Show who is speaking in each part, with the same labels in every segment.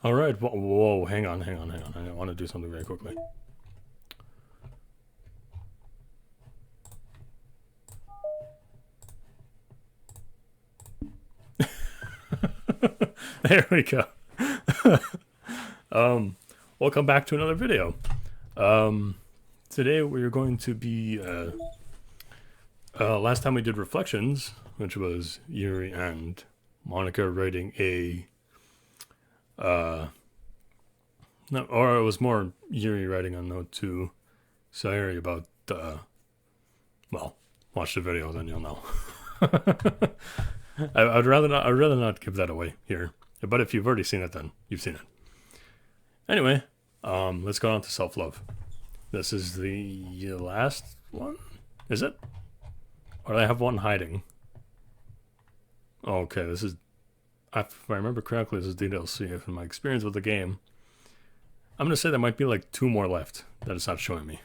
Speaker 1: All right. Whoa, hang on. I want to do something very quickly. There we go. Welcome back to another video. Today we're going to be, last time we did reflections, which was Yuri and Monica writing a, no, or it was more Yuri writing a note to Sayuri about, well, watch the video, then you'll know. I'd rather not give that away here. But if you've already seen it, then you've seen it. Anyway, let's go on to self-love. This is the last one? Is it? Or do I have one hiding? Okay, this is... If I remember correctly, this is DDLC. From my experience with the game, I'm going to say there might be like 2 more left that it's not showing me.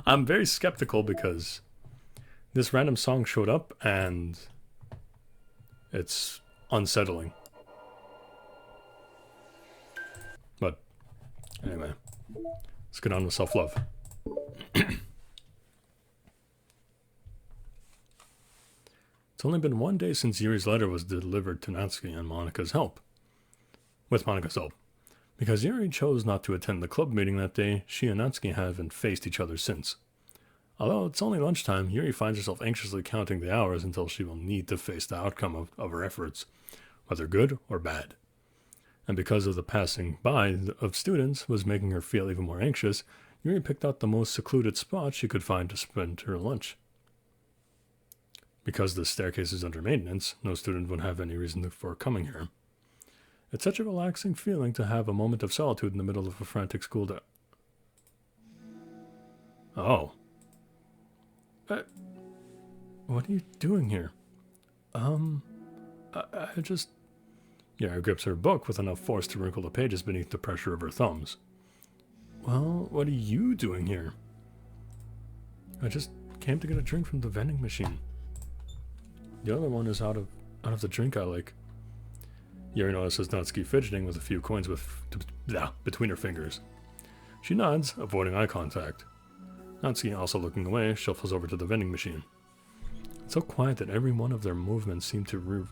Speaker 1: I'm very skeptical because this random song showed up and it's unsettling. But anyway, let's get on with self-love. It's only been 1 day since Yuri's letter was delivered to Natsuki and Monika's help. With Monika's help. Because Yuri chose not to attend the club meeting that day, she and Natsuki haven't faced each other since. Although it's only lunchtime, Yuri finds herself anxiously counting the hours until she will need to face the outcome of her efforts, whether good or bad. And because of the passing by of students was making her feel even more anxious, Yuri picked out the most secluded spot she could find to spend her lunch. Because the staircase is under maintenance, no student would have any reason for coming here. It's such a relaxing feeling to have a moment of solitude in the middle of a frantic school day. Oh. What are you doing here? I just... Yara grips her book with enough force to wrinkle the pages beneath the pressure of her thumbs. Well, what are you doing here? I just came to get a drink from the vending machine. The other one is out of the drink I like. Yuri notices Natsuki fidgeting with a few coins between her fingers. She nods, avoiding eye contact. Natsuki, also looking away, shuffles over to the vending machine. It's so quiet that every one of their movements seem to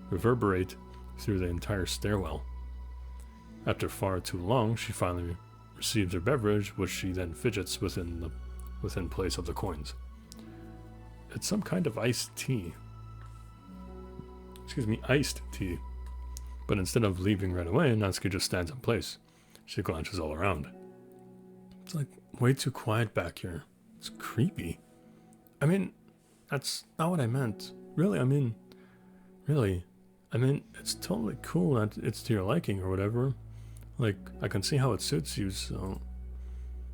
Speaker 1: reverberate through the entire stairwell. After far too long, she finally receives her beverage, which she then fidgets within place of the coins. It's some kind of iced tea. Iced tea. But instead of leaving right away, Natsuki just stands in place. She glances all around. It's like way too quiet back here. It's creepy. I mean, that's not what I meant. Really, it's totally cool that it's to your liking or whatever. Like, I can see how it suits you, so...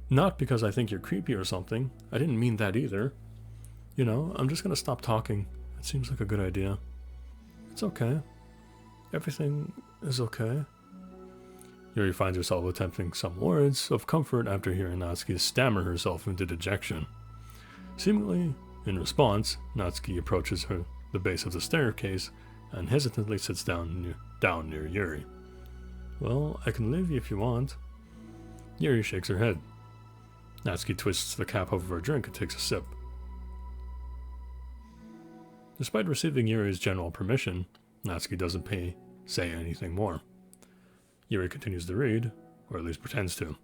Speaker 1: Not because I think you're creepy or something. I didn't mean that either. You know, I'm just gonna stop talking. It seems like a good idea. It's okay. Everything is okay. Yuri finds herself attempting some words of comfort after hearing Natsuki stammer herself into dejection. Seemingly, in response, Natsuki approaches the base of the staircase and hesitantly sits down near Yuri. Well, I can leave you if you want. Yuri shakes her head. Natsuki twists the cap over her drink and takes a sip. Despite receiving Yuri's general permission, Natsuki doesn't say anything more. Yuri continues to read, or at least pretends to.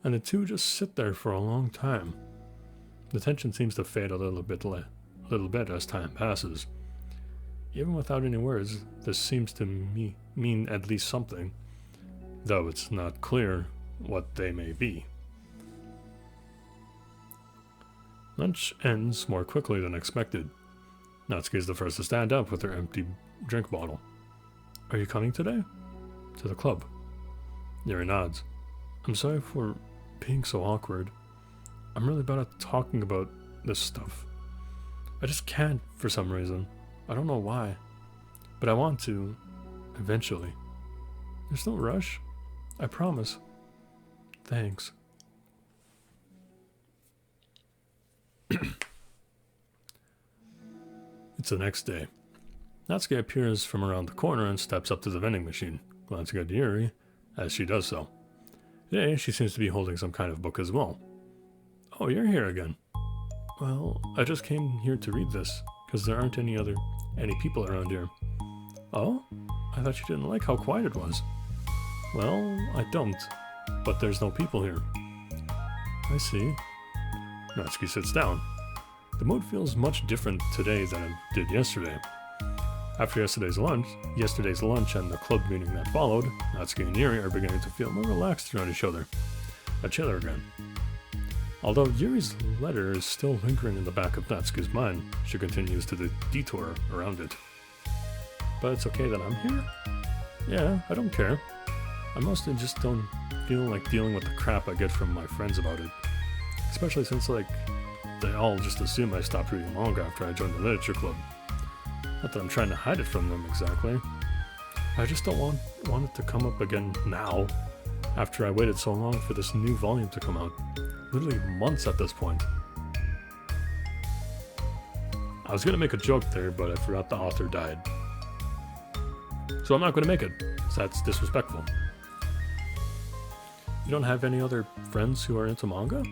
Speaker 1: And the two just sit there for a long time. The tension seems to fade a little bit as time passes. Even without any words, this seems to mean at least something, though it's not clear what they may be. Lunch ends more quickly than expected. Natsuki is the first to stand up with her empty drink bottle. Are you coming today? To the club. Yuri nods. I'm sorry for being so awkward. I'm really bad at talking about this stuff. I just can't for some reason. I don't know why. But I want to, eventually. There's no rush. I promise. Thanks. It's the next day. Natsuki appears from around the corner and steps up to the vending machine, glancing at Yuri as she does so. Today, she seems to be holding some kind of book as well. Oh, you're here again. Well, I just came here to read this, because there aren't any people around here. Oh? I thought you didn't like how quiet it was. Well, I don't, but there's no people here. I see. Natsuki sits down. The mood feels much different today than it did yesterday. After yesterday's lunch and the club meeting that followed, Natsuki and Yuri are beginning to feel more relaxed around each other. A chiller again. Although Yuri's letter is still lingering in the back of Natsuki's mind, she continues to detour around it. But it's okay that I'm here? Yeah, I don't care. I mostly just don't feel like dealing with the crap I get from my friends about it. Especially since, they all just assume I stopped reading manga after I joined the literature club. Not that I'm trying to hide it from them exactly. I just don't want it to come up again now, after I waited so long for this new volume to come out. Literally months at this point. I was gonna make a joke there, but I forgot the author died. So I'm not gonna make it, so that's disrespectful. You don't have any other friends who are into manga?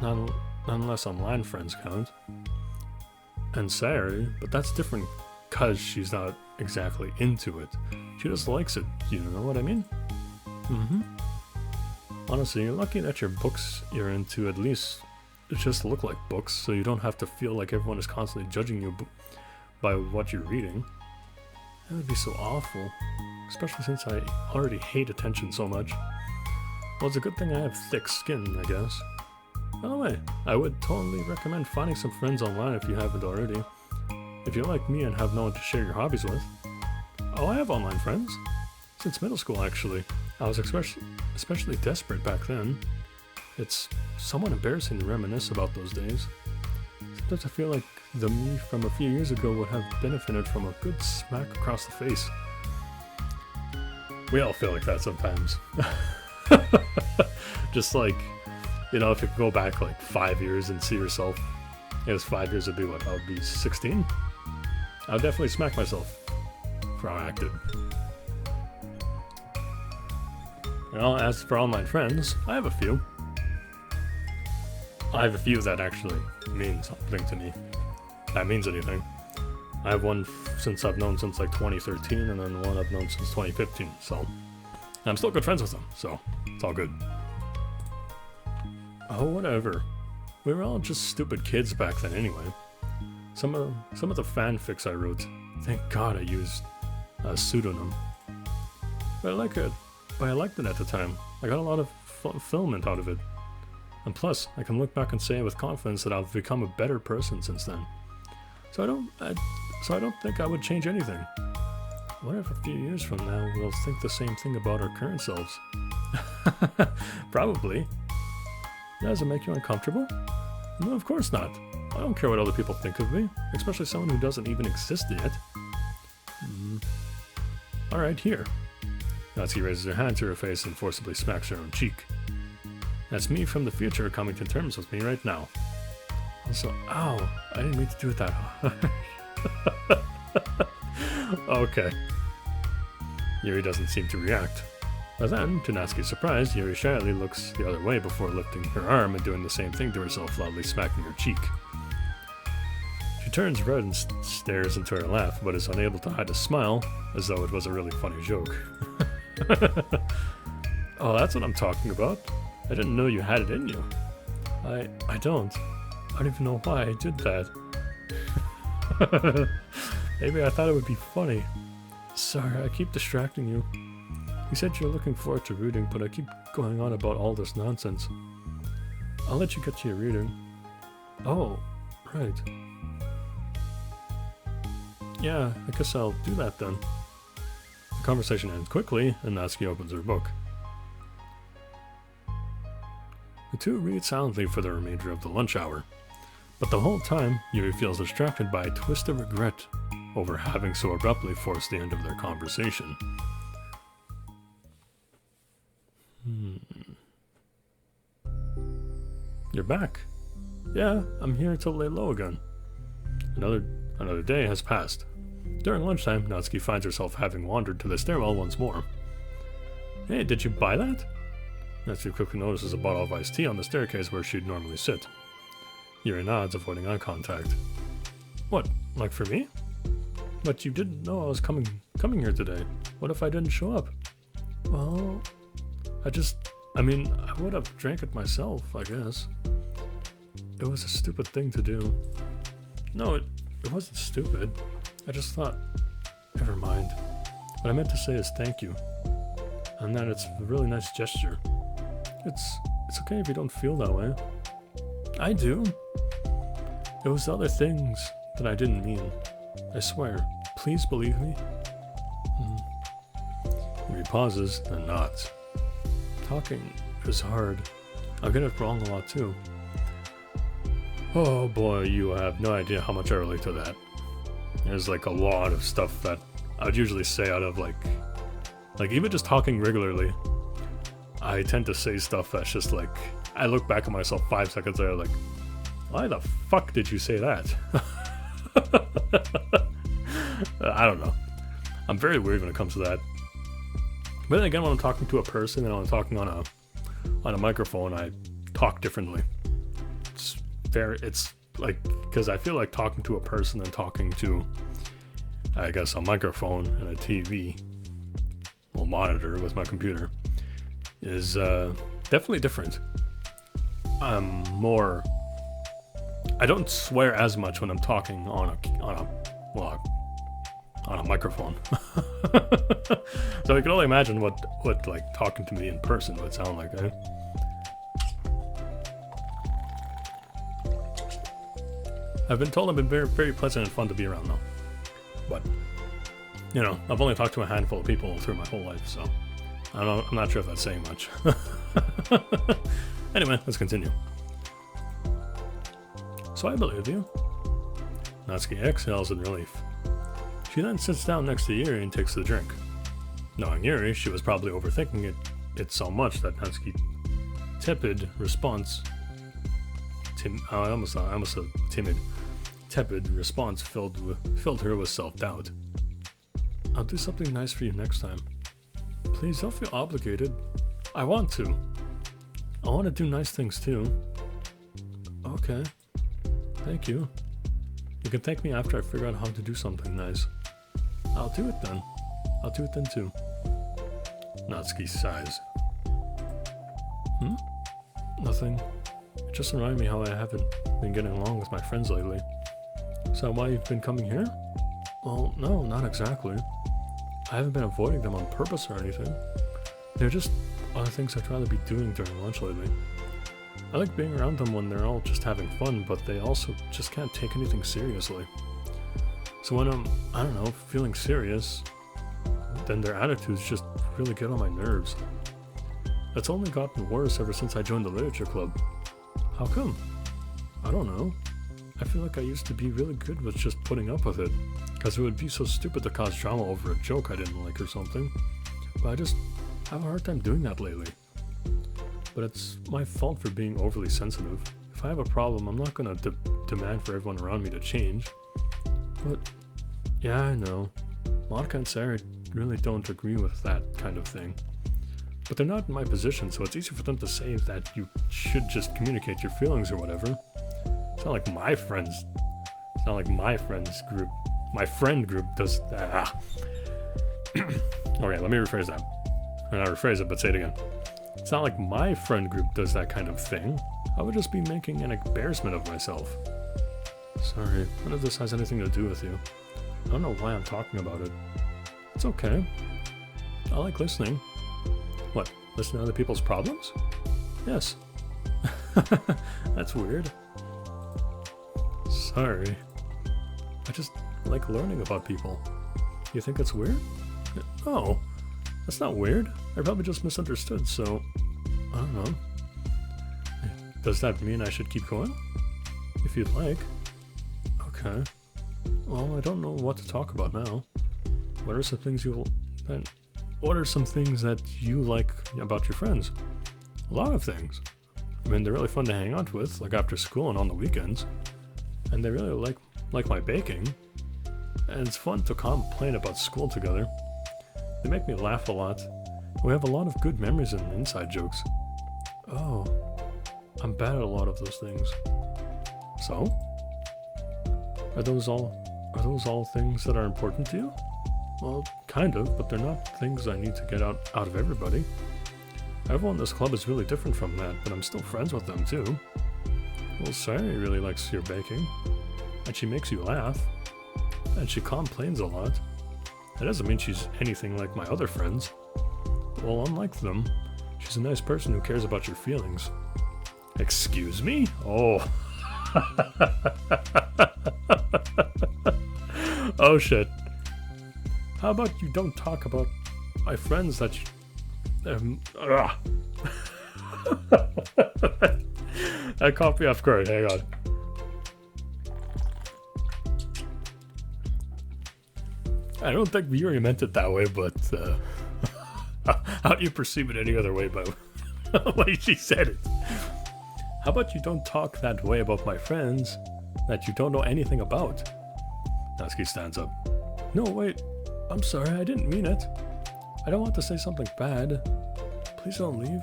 Speaker 1: Not unless online friends count. And Sayuri, but that's different because she's not exactly into it. She just likes it, you know what I mean? Honestly, you're lucky that your books you're into at least just look like books, so you don't have to feel like everyone is constantly judging you by what you're reading. That would be so awful, especially since I already hate attention so much. Well, it's a good thing I have thick skin, I guess. By the way, I would totally recommend finding some friends online if you haven't already. If you're like me and have no one to share your hobbies with. Oh, I have online friends. Since middle school, actually. I was especially desperate back then. It's somewhat embarrassing to reminisce about those days. Sometimes I feel like the me from a few years ago would have benefited from a good smack across the face. We all feel like that sometimes. Just like, if you could go back 5 years and see yourself, I guess 5 years would be what? I would be 16? I would definitely smack myself for how I acted. As for online friends, I have a few. I have a few that actually mean something to me. That means anything. I have one since I've known since 2013, and then one I've known since 2015, so I'm still good friends with them, so it's all good. Oh, whatever. We were all just stupid kids back then anyway. Some of the fanfics I wrote, thank God I used a pseudonym. But I liked it at the time. I got a lot of fulfillment out of it. And plus, I can look back and say with confidence that I've become a better person since then. So I don't think I would change anything. What if a few years from now we'll think the same thing about our current selves? Probably. Does it make you uncomfortable? No, of course not. I don't care what other people think of me, especially someone who doesn't even exist yet. Alright, here. Natsuki raises her hand to her face and forcibly smacks her own cheek. That's me from the future coming to terms with me right now. Also, ow, I didn't mean to do it that hard. Okay. Yuri doesn't seem to react. But then, to Natsuki's surprise, Yuri shyly looks the other way before lifting her arm and doing the same thing to herself, loudly smacking her cheek. She turns red and stares into her laugh, but is unable to hide a smile, as though it was a really funny joke. Oh, that's what I'm talking about. I didn't know you had it in you. I don't. I don't even know why I did that. Maybe I thought it would be funny. Sorry, I keep distracting you. You said you're looking forward to reading, but I keep going on about all this nonsense. I'll let you get to your reading. Oh, right. Yeah, I guess I'll do that then. The conversation ends quickly, and Natsuki opens her book. The two read silently for the remainder of the lunch hour, but the whole time, Yuri feels distracted by a twist of regret over having so abruptly forced the end of their conversation. You're back. Yeah, I'm here to lay low again. Another day has passed. During lunchtime, Natsuki finds herself having wandered to the stairwell once more. Hey, did you buy that? Natsuki quickly notices a bottle of iced tea on the staircase where she'd normally sit. Yuri nods, avoiding eye contact. What, like for me? But you didn't know I was coming here today. What if I didn't show up? Well, I would have drank it myself, I guess. It was a stupid thing to do. No, it wasn't stupid. I just thought, never mind. What I meant to say is thank you. And that it's a really nice gesture. It's okay if you don't feel that way. I do. It was the other things that I didn't mean. I swear. Please believe me. He pauses, then nods. Talking is hard. I get it wrong a lot too. Oh boy, you have no idea how much I relate to that. There's like a lot of stuff that I would usually say out of like even just talking regularly. I tend to say stuff that's just like, I look back at myself 5 seconds later like, why the fuck did you say that? I don't know. I'm very weird when it comes to that. But then again, when I'm talking to a person and when I'm talking on a microphone, I talk differently. It's like, because I feel like talking to a person and talking to, I guess, a microphone and a TV, well, monitor with my computer, is definitely different. I don't swear as much when I'm talking on a microphone. So you can only imagine what like talking to me in person would sound like, eh? I've been told I've been very, very pleasant and fun to be around though. But, you know, I've only talked to a handful of people through my whole life, so I'm not sure if that's saying much. Anyway, let's continue. So I believe you. Natsuki exhales in relief. She then sits down next to Yuri and takes the drink. Knowing Yuri, she was probably overthinking it so much that Natsuki tepid response tepid response filled her with self-doubt. I'll do something nice for you next time. Please don't feel obligated. I want to. I want to do nice things too. Okay. Thank you. You can thank me after I figure out how to do something nice. I'll do it then. I'll do it then too. Natsuki sighs. Nothing. It just reminded me how I haven't been getting along with my friends lately. Is that why you've been coming here? Well, no, not exactly. I haven't been avoiding them on purpose or anything. They're just other things I'd rather be doing during lunch lately. I like being around them when they're all just having fun, but they also just can't take anything seriously. So when I'm, I don't know, feeling serious, then their attitudes just really get on my nerves. It's only gotten worse ever since I joined the literature club. How come? I don't know. I feel like I used to be really good with just putting up with it, because it would be so stupid to cause drama over a joke I didn't like or something. But I just have a hard time doing that lately. But it's my fault for being overly sensitive. If I have a problem, I'm not gonna demand for everyone around me to change. But, yeah, I know. Monica and Sarah really don't agree with that kind of thing. But they're not in my position, so it's easy for them to say that you should just communicate your feelings or whatever. It's not like my friends. It's not like my friends group. My friend group does that. Okay, let me rephrase that. Or not rephrase it, but say it again. It's not like my friend group does that kind of thing. I would just be making an embarrassment of myself. Sorry, none of this has anything to do with you. I don't know why I'm talking about it. It's okay. I like listening. What, listen to other people's problems? Yes. That's weird. Sorry. I just like learning about people. You think it's weird? No, that's not weird. I probably just misunderstood, so I don't know. Does that mean I should keep going? If you'd like. Okay. Well, I don't know what to talk about now. What are some things What are some things that you like about your friends? A lot of things. I mean, they're really fun to hang out with, like after school and on the weekends. And they really like my baking. and it's fun to complain about school together. They make me laugh a lot. We have a lot of good memories and inside jokes. Oh, I'm bad at a lot of those things. So? Are those all things that are important to you? Well, kind of, but they're not things I need to get out of everybody. Everyone in this club is really different from that, but I'm still friends with them too. Well, Sari really likes your baking, and she makes you laugh, and she complains a lot. That doesn't mean she's anything like my other friends. Well, unlike them, she's a nice person who cares about your feelings. Excuse me? Oh. Oh shit. How about you don't talk about my friends that you... That caught me off guard, hang on. I don't think Yuri meant it that way, but how do you perceive it any other way by the way she said it? How about you don't talk that way about my friends that you don't know anything about? Natsuki stands up. No, wait. I'm sorry, I didn't mean it. I don't want to say something bad. Please don't leave.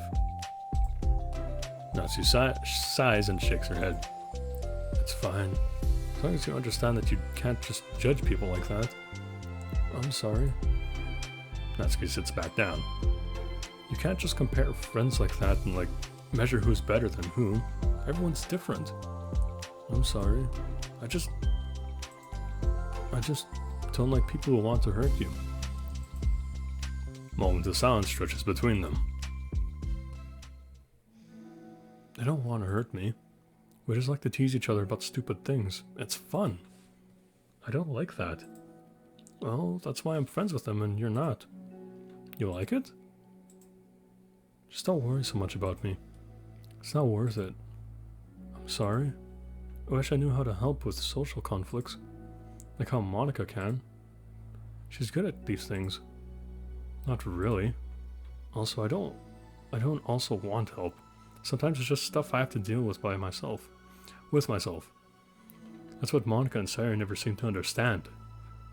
Speaker 1: Natsuki sighs and shakes her head. It's fine. As long as you understand that you can't just judge people like that. I'm sorry. Natsuki sits back down. You can't just compare friends like that and measure who's better than who. Everyone's different. I'm sorry. I just don't like people who want to hurt you. Moment of silence stretches between them. They don't want to hurt me. We just like to tease each other about stupid things. It's fun. I don't like that. Well, that's why I'm friends with them and you're not. You like it? Just don't worry so much about me. It's not worth it. I'm sorry. I wish I knew how to help with social conflicts. Like how Monica can. She's good at these things. Not really. Also, I don't also want help. Sometimes it's just stuff I have to deal with by myself. With myself. That's what Monica and Sarah never seem to understand.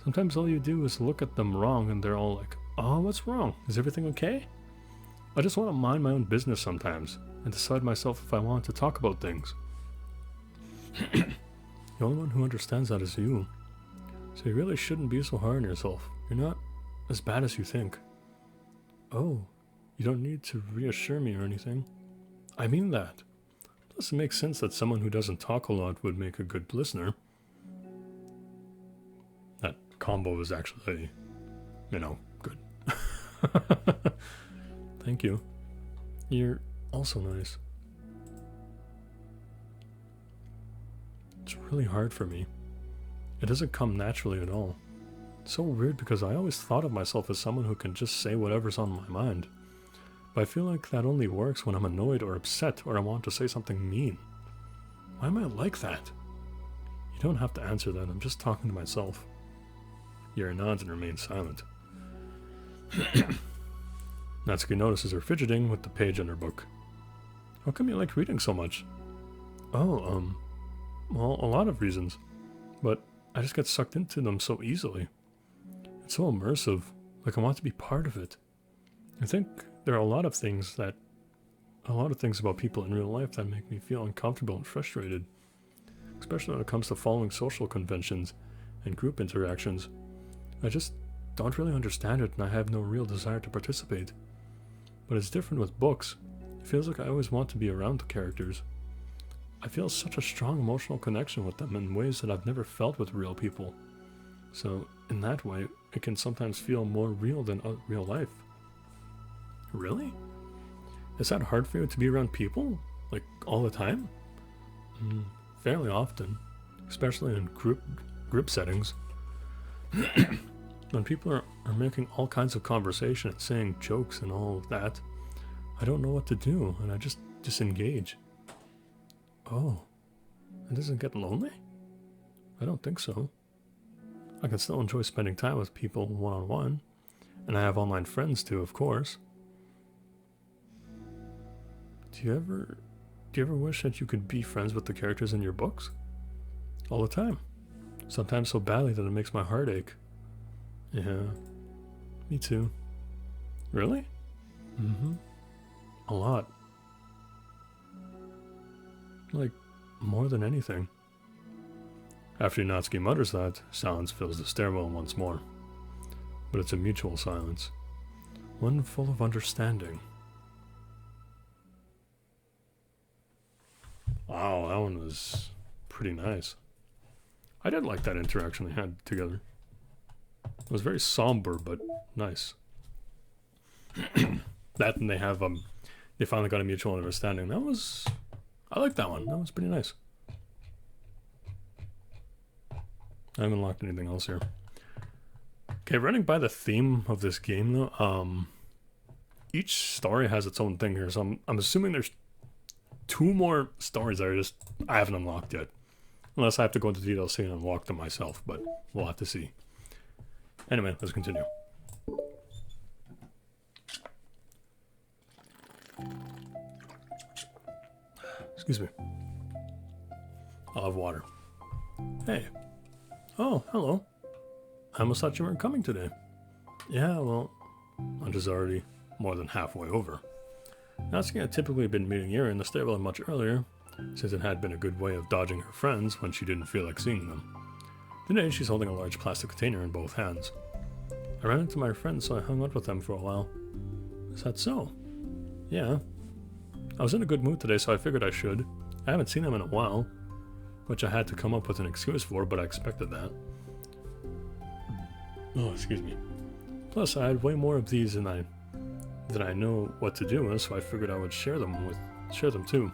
Speaker 1: Sometimes all you do is look at them wrong and they're all like, oh, what's wrong? Is everything okay? I just want to mind my own business sometimes and decide myself if I want to talk about things. The only one who understands that is you. So you really shouldn't be so hard on yourself. You're not as bad as you think. Oh, you don't need to reassure me or anything. I mean that. Plus it makes sense that someone who doesn't talk a lot would make a good listener. That combo was actually, good. Thank you. You're also nice. It's really hard for me. It doesn't come naturally at all. It's so weird because I always thought of myself as someone who can just say whatever's on my mind. But I feel like that only works when I'm annoyed or upset or I want to say something mean. Why am I like that? You don't have to answer that, I'm just talking to myself. Yuri nods and remains silent. Natsuki notices her fidgeting with the page in her book. How come you like reading so much? Oh, well, a lot of reasons. But I just get sucked into them so easily. It's so immersive, like I want to be part of it. I think there are a lot of things about people in real life that make me feel uncomfortable and frustrated. Especially when it comes to following social conventions and group interactions. I just don't really understand it and I have no real desire to participate. But it's different with books. It feels like I always want to be around the characters. I feel such a strong emotional connection with them in ways that I've never felt with real people. So, in that way, it can sometimes feel more real than real life. Really? Is that hard for you to be around people? Like, all the time? Fairly often. Especially in group settings. When people are making all kinds of conversation and saying jokes and all of that, I don't know what to do, and I just disengage. Oh, it doesn't get lonely? I don't think so. I can still enjoy spending time with people one-on-one, and I have online friends too, of course. Do you ever wish that you could be friends with the characters in your books? All the time. Sometimes so badly that it makes my heart ache. Yeah, me too. Really? Mm-hmm. A lot. Like, more than anything. After Natsuki mutters that, silence fills the stairwell once more. But it's a mutual silence. One full of understanding. Wow, that one was pretty nice. I did like that interaction they had together. It was very somber, but nice. That and they finally got a mutual understanding. I like that one. That was pretty nice. I haven't unlocked anything else here. Okay, running by the theme of this game though, each story has its own thing here, so I'm assuming there's 2 more stories that I haven't unlocked yet. Unless I have to go into DDLC and unlock them myself, but we'll have to see. Anyway, let's continue. Excuse me. I'll have water. Hey. Oh, hello. I almost thought you weren't coming today. Yeah, well, lunch is already more than halfway over. Natsuki had typically been meeting Yuri in the stairwell much earlier, since it had been a good way of dodging her friends when she didn't feel like seeing them. Today, she's holding a large plastic container in both hands. I ran into my friends, so I hung out with them for a while. Is that so? Yeah. I was in a good mood today, so I figured I should. I haven't seen them in a while, which I had to come up with an excuse for, but I expected that. Oh, excuse me. Plus, I had way more of these than I know what to do with, so I figured I would share them too.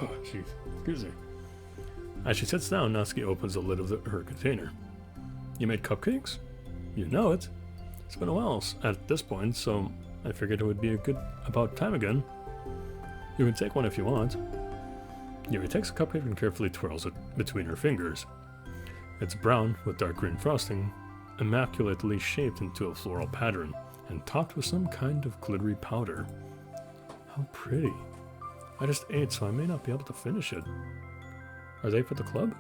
Speaker 1: Oh, jeez. Excuse me. As she sits down, Natsuki opens the lid of her container. You made cupcakes? You know it. It's been a while at this point, so I figured it would be about time again. You can take one if you want. Yuri takes a cupcake and carefully twirls it between her fingers. It's brown with dark green frosting, immaculately shaped into a floral pattern, and topped with some kind of glittery powder. How pretty. I just ate, so I may not be able to finish it. Are they for the club?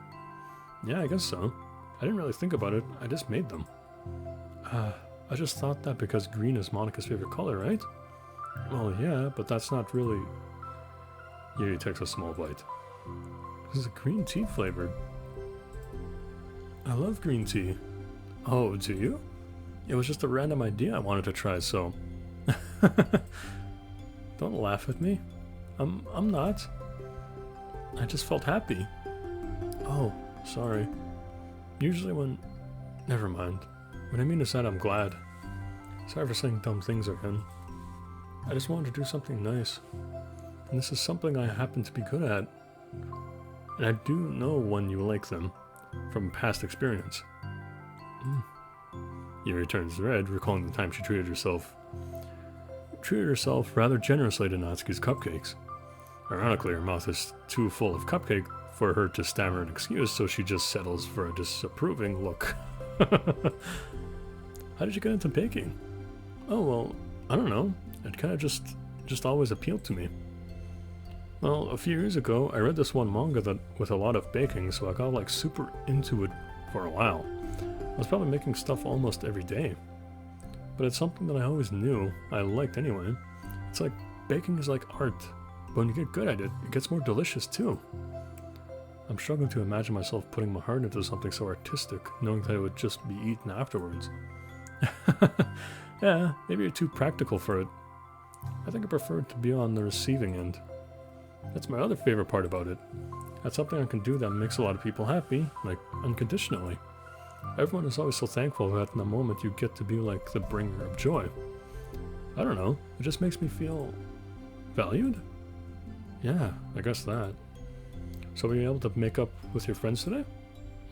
Speaker 1: Yeah, I guess so. I didn't really think about it, I just made them. I just thought that because green is Monica's favorite color, right? Well, yeah, but that's not really... Yuri takes a small bite. This is a green tea flavored. I love green tea. Oh, do you? It was just a random idea I wanted to try, so... Don't laugh at me. I'm not. I just felt happy. Oh, sorry. Usually when... Never mind. What I mean is that I'm glad. Sorry for saying dumb things again. I just wanted to do something nice. And this is something I happen to be good at. And I do know when you like them, from past experience. Yuri turns red, recalling the time she treated herself rather generously to Natsuki's cupcakes. Ironically, her mouth is too full of cupcake for her to stammer an excuse, so she just settles for a disapproving look. How did you get into baking? Oh, well, I don't know. It kind of just always appealed to me. Well, a few years ago, I read this one manga with a lot of baking, so I got like super into it for a while. I was probably making stuff almost every day. But it's something that I always knew I liked anyway. It's like baking is like art, but when you get good at it, it gets more delicious too. I'm struggling to imagine myself putting my heart into something so artistic, knowing that it would just be eaten afterwards. Yeah, maybe you're too practical for it. I think I prefer to be on the receiving end. That's my other favorite part about it. That's something I can do that makes a lot of people happy, like unconditionally. Everyone is always so thankful that in the moment you get to be like the bringer of joy. I don't know, it just makes me feel valued? Yeah, I guess that. So were you able to make up with your friends today?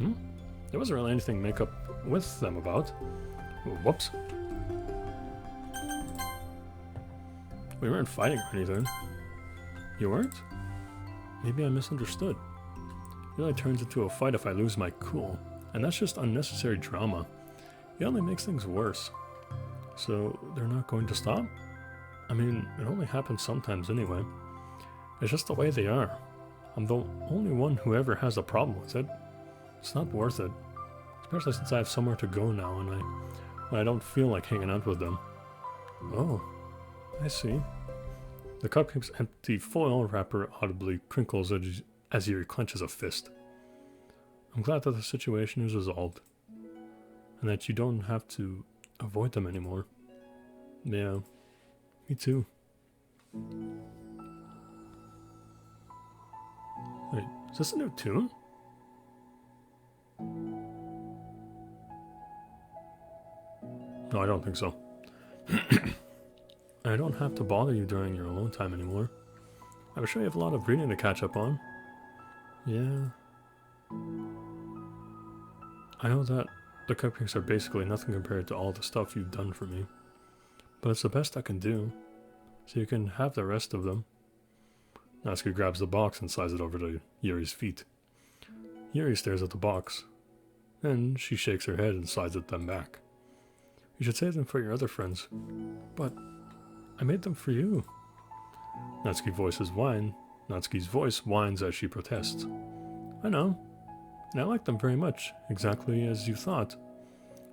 Speaker 1: There wasn't really anything to make up with them about. Whoops. We weren't fighting or anything. You weren't? Maybe I misunderstood. It really turns into a fight if I lose my cool, and that's just unnecessary drama. It only makes things worse. So they're not going to stop? I mean, it only happens sometimes anyway. It's just the way they are. I'm the only one who ever has a problem with it. It's not worth it. Especially since I have somewhere to go now and I don't feel like hanging out with them. Oh, I see. The cupcake's empty foil wrapper audibly crinkles as he clenches a fist. I'm glad that the situation is resolved. And that you don't have to avoid them anymore. Yeah, me too. Wait, is this a new tune? No, I don't think so. I don't have to bother you during your alone time anymore. I'm sure you have a lot of reading to catch up on. Yeah. I know that the cupcakes are basically nothing compared to all the stuff you've done for me. But it's the best I can do. So you can have the rest of them. Natsuki grabs the box and slides it over to Yuri's feet. Yuri stares at the box. Then she shakes her head and slides them back. You should save them for your other friends. But I made them for you. Natsuki's voice whines as she protests. I know. And I like them very much, exactly as you thought.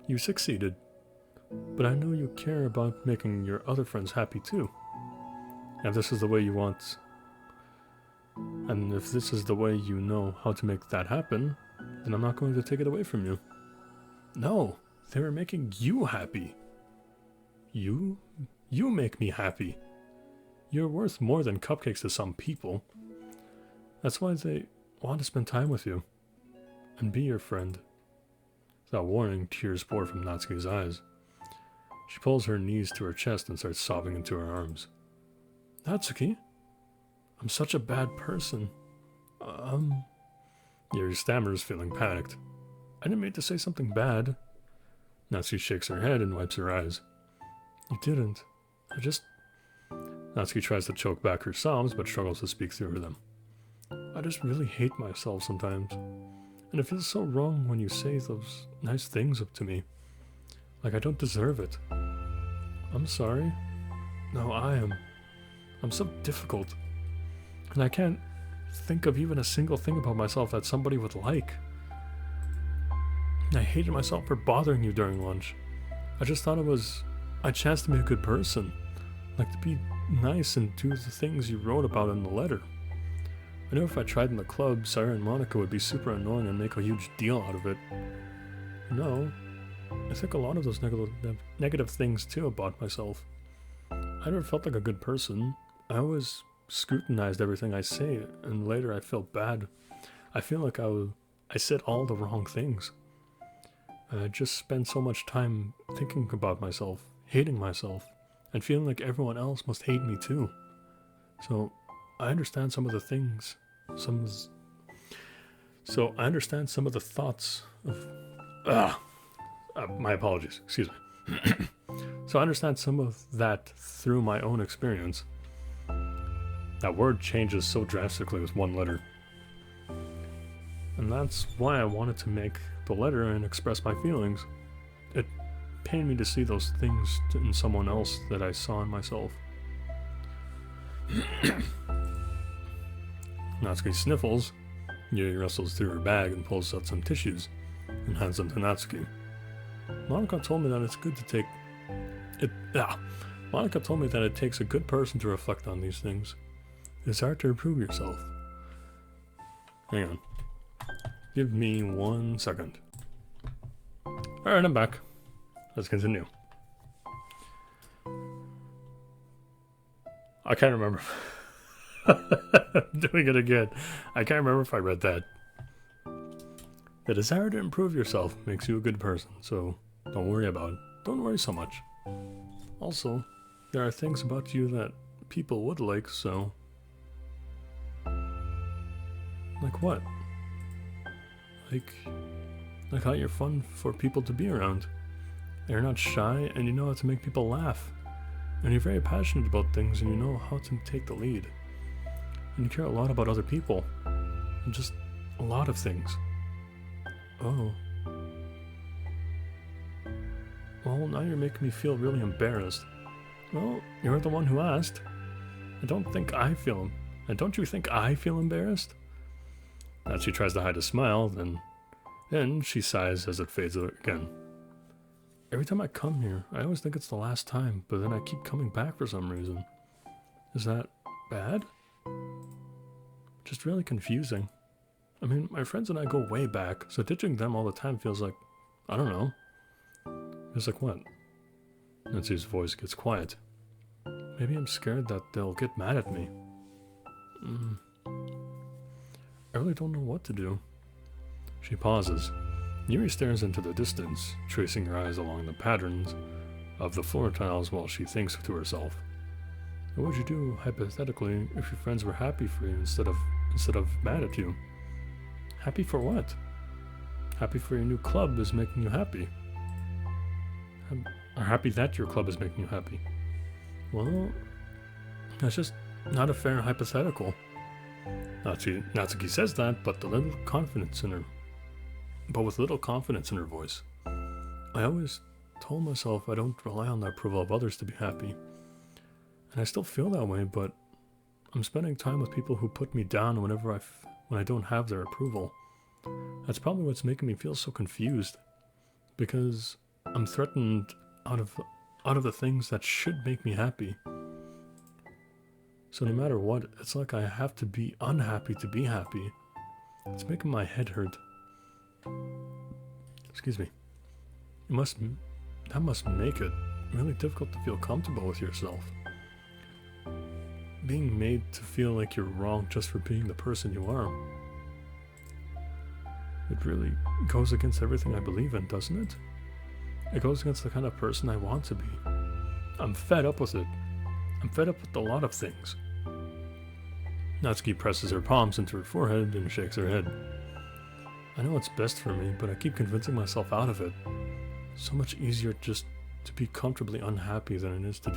Speaker 1: You succeeded. But I know you care about making your other friends happy too. And if this is the way you want... And if this is the way you know how to make that happen, then I'm not going to take it away from you. No, they were making you happy. You make me happy. You're worth more than cupcakes to some people. That's why they want to spend time with you. And be your friend. Without warning, tears pour from Natsuki's eyes. She pulls her knees to her chest and starts sobbing into her arms. Natsuki? I'm such a bad person. Yuri stammers, feeling panicked. I didn't mean to say something bad. Natsuki shakes her head and wipes her eyes. You didn't. Natsuki tries to choke back her sobs, but struggles to speak through them. I just really hate myself sometimes. And it feels so wrong when you say those nice things up to me. Like I don't deserve it. I'm sorry. No, I am. I'm so difficult. And I can't think of even a single thing about myself that somebody would like. I hated myself for bothering you during lunch. I just thought it was a chance to be a good person. Like to be nice and do the things you wrote about in the letter. I knew if I tried in the club, Sarah and Monica would be super annoying and make a huge deal out of it. No, I think a lot of those negative things too about myself. I never felt like a good person. I always scrutinized everything I say, and later I felt bad. I feel like I said all the wrong things. I just spent so much time thinking about myself, hating myself, and feeling like everyone else must hate me too. So I understand some of the things, so I understand some of the thoughts of... my apologies, excuse me. So I understand some of that through my own experience. That word changes so drastically with one letter. And that's why I wanted to make the letter and express my feelings. It pained me to see those things in someone else that I saw in myself. Natsuki sniffles. Yuri wrestles through her bag and pulls out some tissues and hands them to Natsuki. Monica told me that it's good to take... Monica told me that it takes a good person to reflect on these things. It's hard to improve yourself. Hang on. Give me 1 second. Alright, I'm back. Let's continue. I can't remember. I'm doing it again. I can't remember if I read that. The desire to improve yourself makes you a good person, so don't worry about it. Don't worry so much. Also, there are things about you that people would like, so... Like what? Like how you're fun for people to be around. And you're not shy, and you know how to make people laugh. And you're very passionate about things, and you know how to take the lead. And you care a lot about other people. And just a lot of things. Oh. Well, now you're making me feel really embarrassed. Well, you're the one who asked. And don't you think I feel embarrassed? She tries to hide a smile, then she sighs as it fades again. Every time I come here, I always think it's the last time, but then I keep coming back for some reason. Is that bad? Just really confusing. I mean, my friends and I go way back, so ditching them all the time feels like, I don't know. Feels like what? Nancy's voice gets quiet. Maybe I'm scared that they'll get mad at me. I really don't know what to do. She pauses. Yuri stares into the distance, tracing her eyes along the patterns of the floor tiles while she thinks to herself. What would you do, hypothetically, if your friends were happy for you instead of mad at you? Happy for what? Happy for your new club is making you happy. Or happy that your club is making you happy. Well, that's just not a fair hypothetical. Natsuki says that, but with little confidence in her voice. I always told myself I don't rely on the approval of others to be happy. And I still feel that way, but I'm spending time with people who put me down when I don't have their approval. That's probably what's making me feel so confused. Because I'm threatened out of the things that should make me happy. So no matter what, it's like I have to be unhappy to be happy. It's making my head hurt. Excuse me. That must make it really difficult to feel comfortable with yourself. Being made to feel like you're wrong just for being the person you are. It really goes against everything I believe in, doesn't it? It goes against the kind of person I want to be. I'm fed up with it. I'm fed up with a lot of things. Natsuki presses her palms into her forehead and shakes her head. I know what's best for me, but I keep convincing myself out of it. So much easier just to be comfortably unhappy than it is to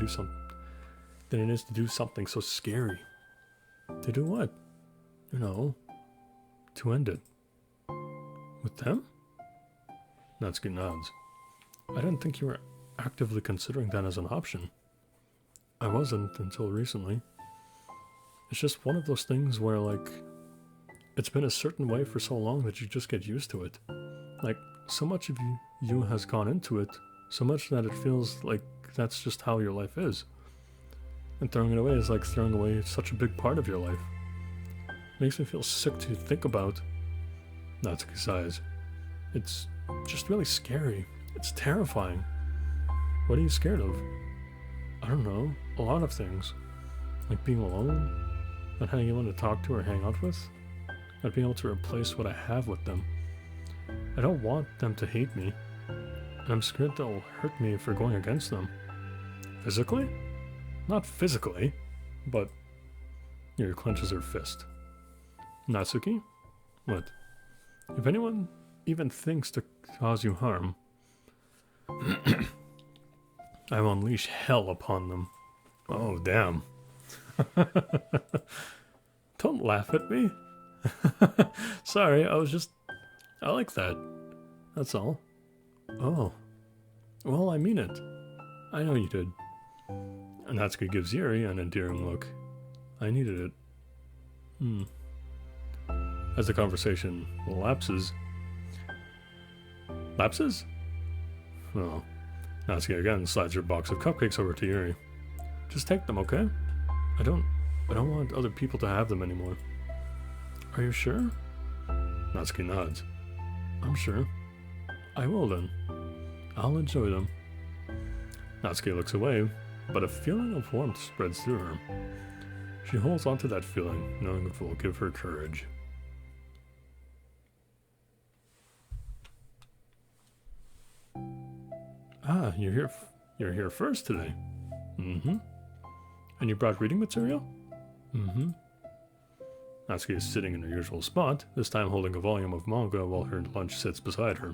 Speaker 1: do something so scary. To do what? To end it. With them? Natsuki nods. I didn't think you were actively considering that as an option. I wasn't until recently. It's just one of those things where, it's been a certain way for so long that you just get used to it. So much of you has gone into it, so much that it feels like that's just how your life is. And throwing it away is like throwing away such a big part of your life. It makes me feel sick to think about. Natsuki sighs. It's just really scary. It's terrifying. What are you scared of? I don't know. A lot of things. Like being alone, not having anyone to talk to or hang out with, not being able to replace what I have with them. I don't want them to hate me, and I'm scared they'll hurt me for going against them. Physically? Not physically, but... Yuri clenches her fist. Natsuki? What? If anyone even thinks to cause you harm, I will unleash hell upon them. Oh, damn. Don't laugh at me. Sorry, I like that. That's all. Oh. Well, I mean it. I know you did. And Natsuki gives Yuri an endearing look. I needed it. As the conversation lapses... Lapses? Oh. Natsuki again slides her box of cupcakes over to Yuri. Just take them, okay? I don't want other people to have them anymore. Are you sure? Natsuki nods. I'm sure. I will then. I'll enjoy them. Natsuki looks away, but a feeling of warmth spreads through her. She holds on to that feeling, knowing it will give her courage. Ah, you're here first today. Mm-hmm. And you brought reading material? Mm-hmm. Natsuki is sitting in her usual spot, this time holding a volume of manga while her lunch sits beside her.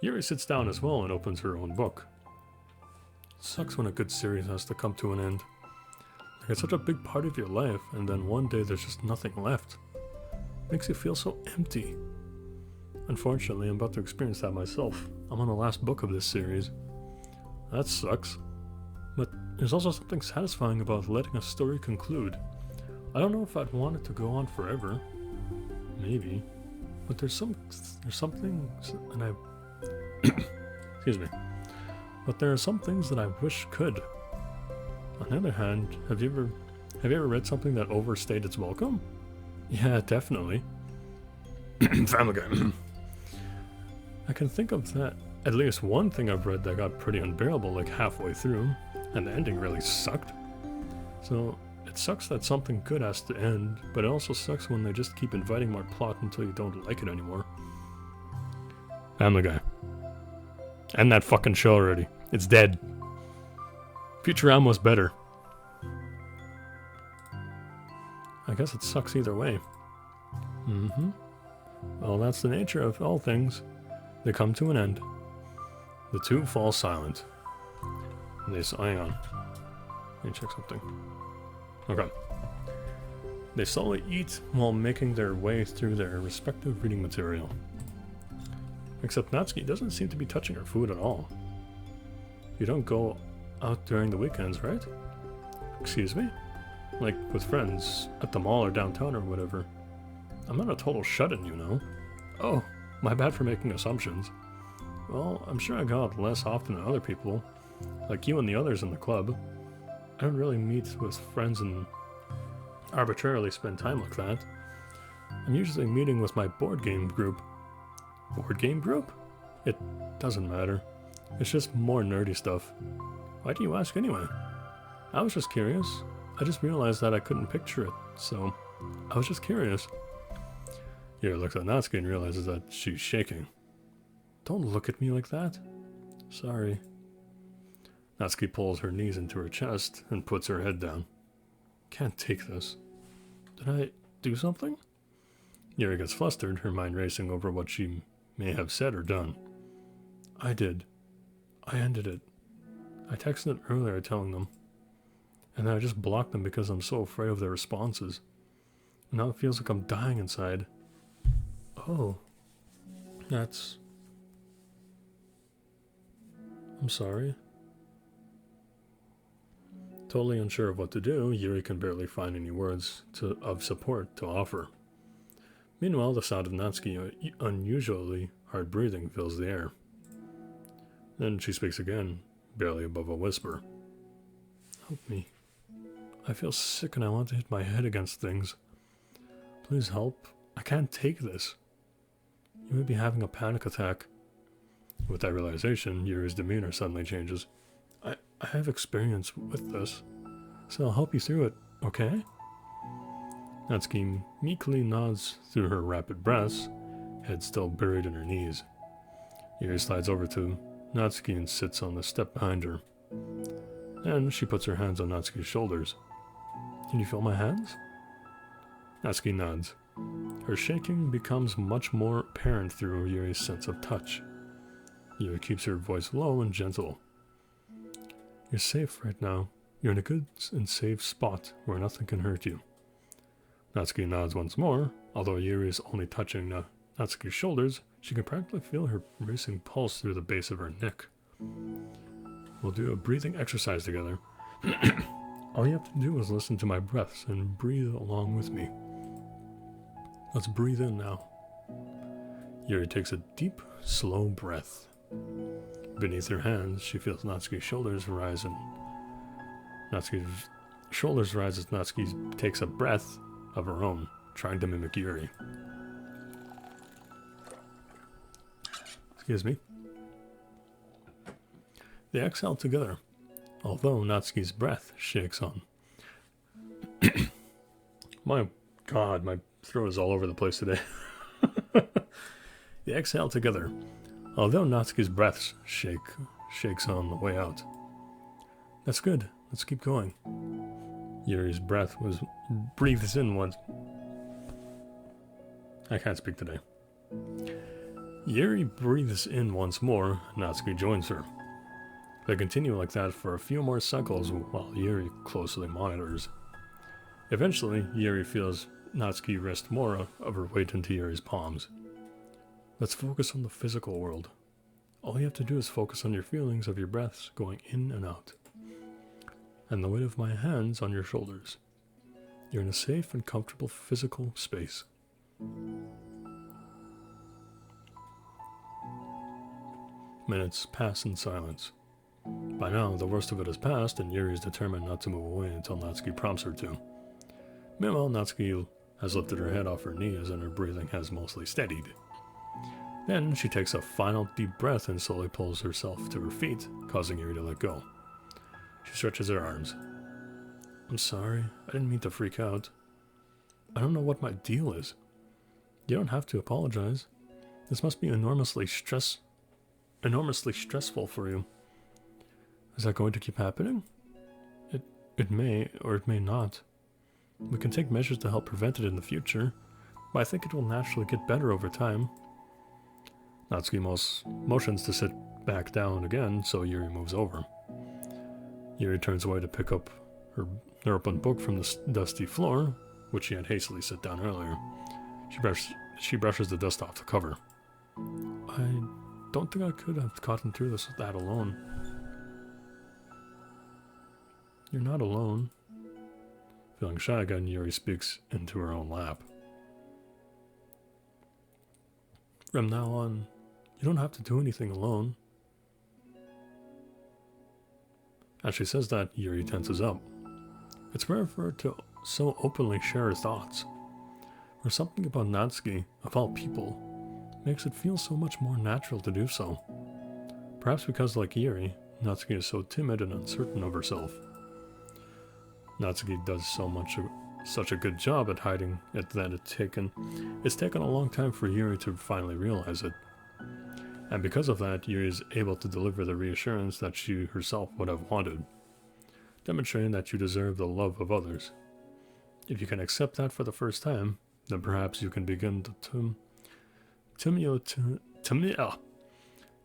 Speaker 1: Yuri sits down as well and opens her own book. Sucks when a good series has to come to an end. It's such a big part of your life, and then one day there's just nothing left. Makes you feel so empty. Unfortunately, I'm about to experience that myself. I'm on the last book of this series. That sucks. But there's also something satisfying about letting a story conclude. I don't know if I'd want it to go on forever. Maybe. But there's something, and I, excuse me. But there are some things that I wish could. On the other hand, have you ever read something that overstayed its welcome? Yeah, definitely. Family Guy. I can think of that. At least one thing I've read that got pretty unbearable like halfway through, and the ending really sucked. So, it sucks that something good has to end, but it also sucks when they just keep inviting more plot until you don't like it anymore. Family Guy. End that fucking show already. It's dead. Futurama's better. I guess it sucks either way. Well, that's the nature of all things. They come to an end. The two fall silent. And they hang on. Let me check something. Okay. They slowly eat while making their way through their respective reading material. Except Natsuki doesn't seem to be touching her food at all. You don't go out during the weekends, right? Excuse me? Like with friends, at the mall or downtown or whatever. I'm not a total shut-in, you know. Oh, my bad for making assumptions. Well, I'm sure I go out less often than other people, like you and the others in the club. I don't really meet with friends and arbitrarily spend time like that. I'm usually meeting with my board game group. Board game group? It doesn't matter. It's just more nerdy stuff. Why do you ask anyway? I was just curious. I just realized that I couldn't picture it, so I was just curious. Yuri looks at Natsuki and realizes that she's shaking. Don't look at me like that. Sorry. Natsuki pulls her knees into her chest and puts her head down. Can't take this. Did I do something? Yuri gets flustered, her mind racing over what she may have said or done. I did. I ended it. I texted it earlier telling them. And then I just blocked them because I'm so afraid of their responses. And now it feels like I'm dying inside. Oh. That's... I'm sorry. Totally unsure of what to do, Yuri can barely find any words of support to offer. Meanwhile, the sound of Natsuki's unusually hard breathing fills the air. Then she speaks again, barely above a whisper. Help me. I feel sick and I want to hit my head against things. Please help. I can't take this. You may be having a panic attack. With that realization, Yuri's demeanor suddenly changes. I have experience with this, so I'll help you through it, okay? Natsuki meekly nods through her rapid breaths, head still buried in her knees. Yuri slides over to Natsuki and sits on the step behind her. Then she puts her hands on Natsuki's shoulders. Can you feel my hands? Natsuki nods. Her shaking becomes much more apparent through Yuri's sense of touch. Yuri keeps her voice low and gentle. You're safe right now. You're in a good and safe spot where nothing can hurt you. Natsuki nods once more. Although Yuri is only touching Natsuki's shoulders, she can practically feel her racing pulse through the base of her neck. We'll do a breathing exercise together. All you have to do is listen to my breaths and breathe along with me. Let's breathe in now. Yuri takes a deep, slow breath. Beneath her hands, she feels Natsuki's shoulders rise and Natsuki's shoulders rise as Natsuki takes a breath of her own, trying to mimic Yuri. Excuse me. They exhale together, although Natsuki's breath shakes on. My God, my throat is all over the place today. They exhale together, although Natsuki's breath shakes on the way out. That's good. Let's keep going. Yuri's breath was breathed in once. I can't speak today. Yuri breathes in once more. Natsuki joins her. They continue like that for a few more cycles while Yuri closely monitors. Eventually, Yuri feels Natsuki rest more of her weight into Yuri's palms. Let's focus on the physical world. All you have to do is focus on your feelings of your breaths going in and out, and the weight of my hands on your shoulders. You're in a safe and comfortable physical space. Minutes pass in silence. By now, the worst of it has passed, and Yuri is determined not to move away until Natsuki prompts her to. Meanwhile, Natsuki has lifted her head off her knees and her breathing has mostly steadied. Then she takes a final deep breath and slowly pulls herself to her feet, causing Yuri to let go. She stretches her arms. I'm sorry, I didn't mean to freak out. I don't know what my deal is. You don't have to apologize. This must be enormously stressful for you. Is that going to keep happening? It may, or it may not. We can take measures to help prevent it in the future, but I think it will naturally get better over time. Natsuki motions to sit back down again, so Yuri moves over. Yuri turns away to pick up her open book from the dusty floor, which she had hastily set down earlier. She brushes the dust off the cover. I don't think I could have gotten through that alone. You're not alone. Feeling shy again, Yuri speaks into her own lap. From now on, you don't have to do anything alone. As she says that, Yuri tenses up. It's rare for her to so openly share her thoughts. Or something about Natsuki, of all people, makes it feel so much more natural to do so. Perhaps because, like Yuri, Natsuki is so timid and uncertain of herself. Natsuki does such a good job at hiding it that it's taken a long time for Yuri to finally realize it. And because of that, Yuri is able to deliver the reassurance that she herself would have wanted, demonstrating that you deserve the love of others. If you can accept that for the first time, then perhaps you can begin the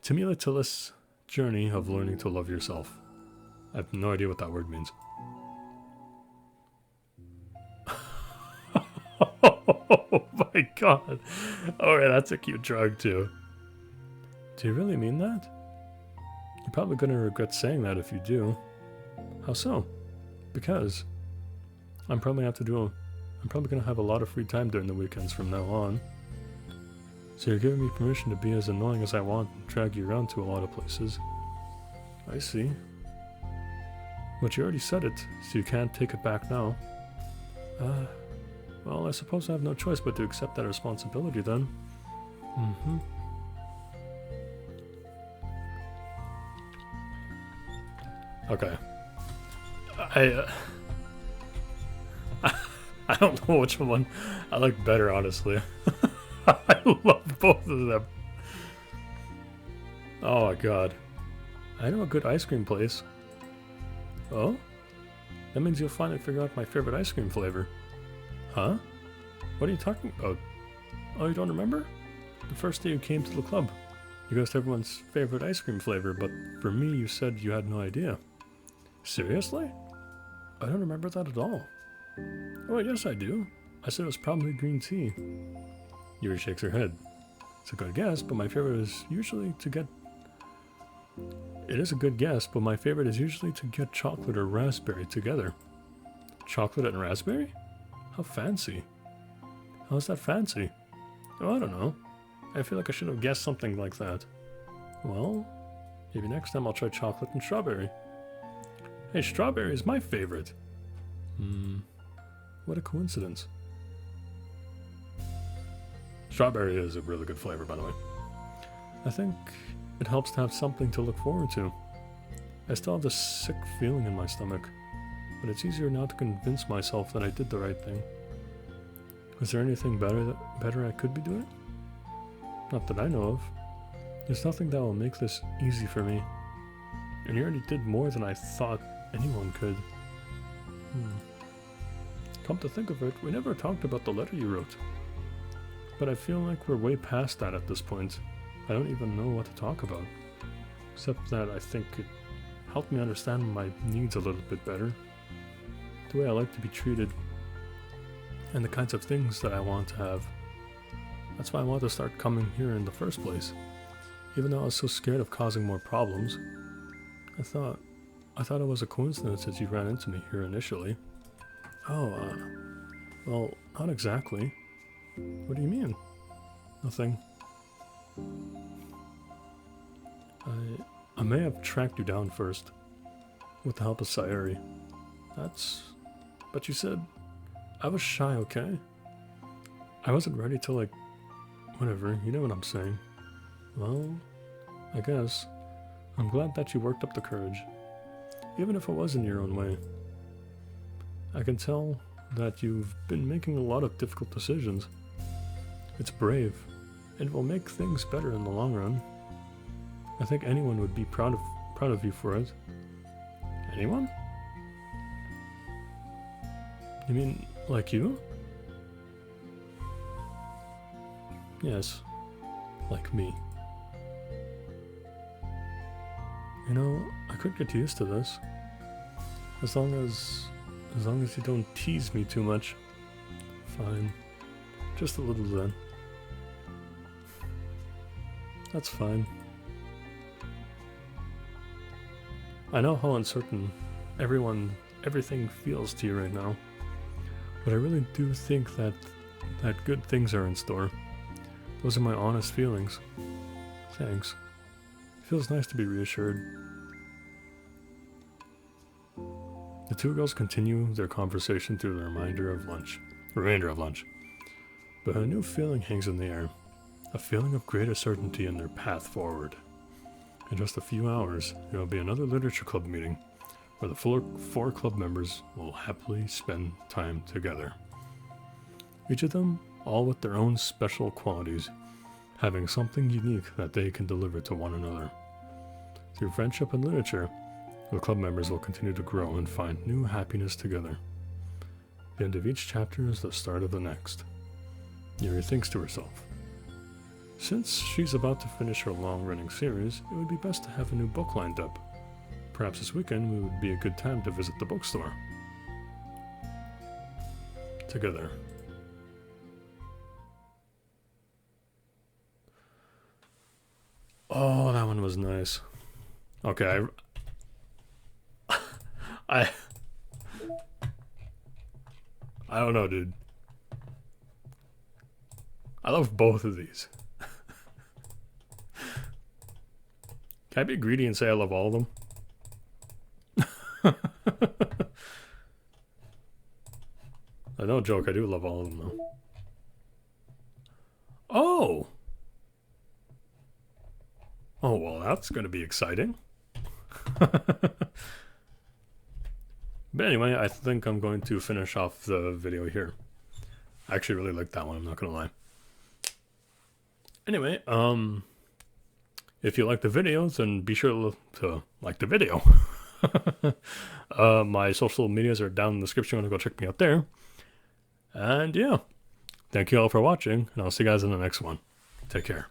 Speaker 1: tumultuous journey of learning to love yourself. I have no idea what that word means. Oh my god. Alright, that's a cute drug too. Do you really mean that? You're probably going to regret saying that if you do. How so? Because I'm probably going to have a lot of free time during the weekends from now on. So you're giving me permission to be as annoying as I want and drag you around to a lot of places. I see. But you already said it, so you can't take it back now. Well, I suppose I have no choice but to accept that responsibility then. Mm-hmm. Okay. I don't know which one I like better, honestly. I love both of them. Oh my god. I know a good ice cream place. Oh? That means you'll finally figure out my favorite ice cream flavor. Huh? What are you talking about? Oh, you don't remember? The first day you came to the club. You guessed everyone's favorite ice cream flavor, but for me you said you had no idea. Seriously? I don't remember that at all. Oh, yes I do. I said it was probably green tea. Yuri shakes her head. It's a good guess, but my favorite is usually to get... It is a good guess, but my favorite is usually to get chocolate or raspberry together. Chocolate and raspberry? How fancy. How is that fancy? Oh, I don't know. I feel like I should have guessed something like that. Well, maybe next time I'll try chocolate and strawberry. Hey, strawberry is my favorite. What a coincidence. Strawberry is a really good flavor, by the way. I think it helps to have something to look forward to. I still have this sick feeling in my stomach, but it's easier now to convince myself that I did the right thing. Is there anything better I could be doing? Not that I know of. There's nothing that will make this easy for me. And you already did more than I thought anyone could. Come to think of it, we never talked about the letter you wrote. But I feel like we're way past that at this point. I don't even know what to talk about. Except that I think it helped me understand my needs a little bit better. The way I like to be treated. And the kinds of things that I want to have. That's why I want to start coming here in the first place. Even though I was so scared of causing more problems. I thought it was a coincidence that you ran into me here initially. Oh, well, not exactly. What do you mean? Nothing. I may have tracked you down first, with the help of Sayuri. But you said I was shy, okay? I wasn't ready to, like, whatever, you know what I'm saying. Well, I guess. I'm glad that you worked up the courage, even if it was in your own way. I can tell that you've been making a lot of difficult decisions. It's brave, and will make things better in the long run. I think anyone would be proud of you for it. Anyone? You mean, like you? Yes, like me. You know, I could get used to this. As long as you don't tease me too much. Fine. Just a little then. That's fine. I know how uncertain everything feels to you right now. But I really do think that good things are in store. Those are my honest feelings. Thanks. It feels nice to be reassured. The two girls continue their conversation through the remainder of lunch. But a new feeling hangs in the air. A feeling of greater certainty in their path forward. In just a few hours, there will be another literature club meeting, where the four club members will happily spend time together. Each of them, all with their own special qualities, having something unique that they can deliver to one another. Through friendship and literature, the club members will continue to grow and find new happiness together. The end of each chapter is the start of the next. Yuri thinks to herself, since she's about to finish her long-running series, it would be best to have a new book lined up. Perhaps this weekend would be a good time to visit the bookstore. Together. Oh, that one was nice. Okay, I don't know, dude. I love both of these. Can I be greedy and say I love all of them? No joke, I do love all of them though. Oh! Oh, well, that's going to be exciting. But anyway, I think I'm going to finish off the video here. I actually really like that one, I'm not going to lie. Anyway, if you like the video, then be sure to like the video. My social medias are down in the description. You want to go check me out there. And yeah, thank you all for watching, and I'll see you guys in the next one. Take care.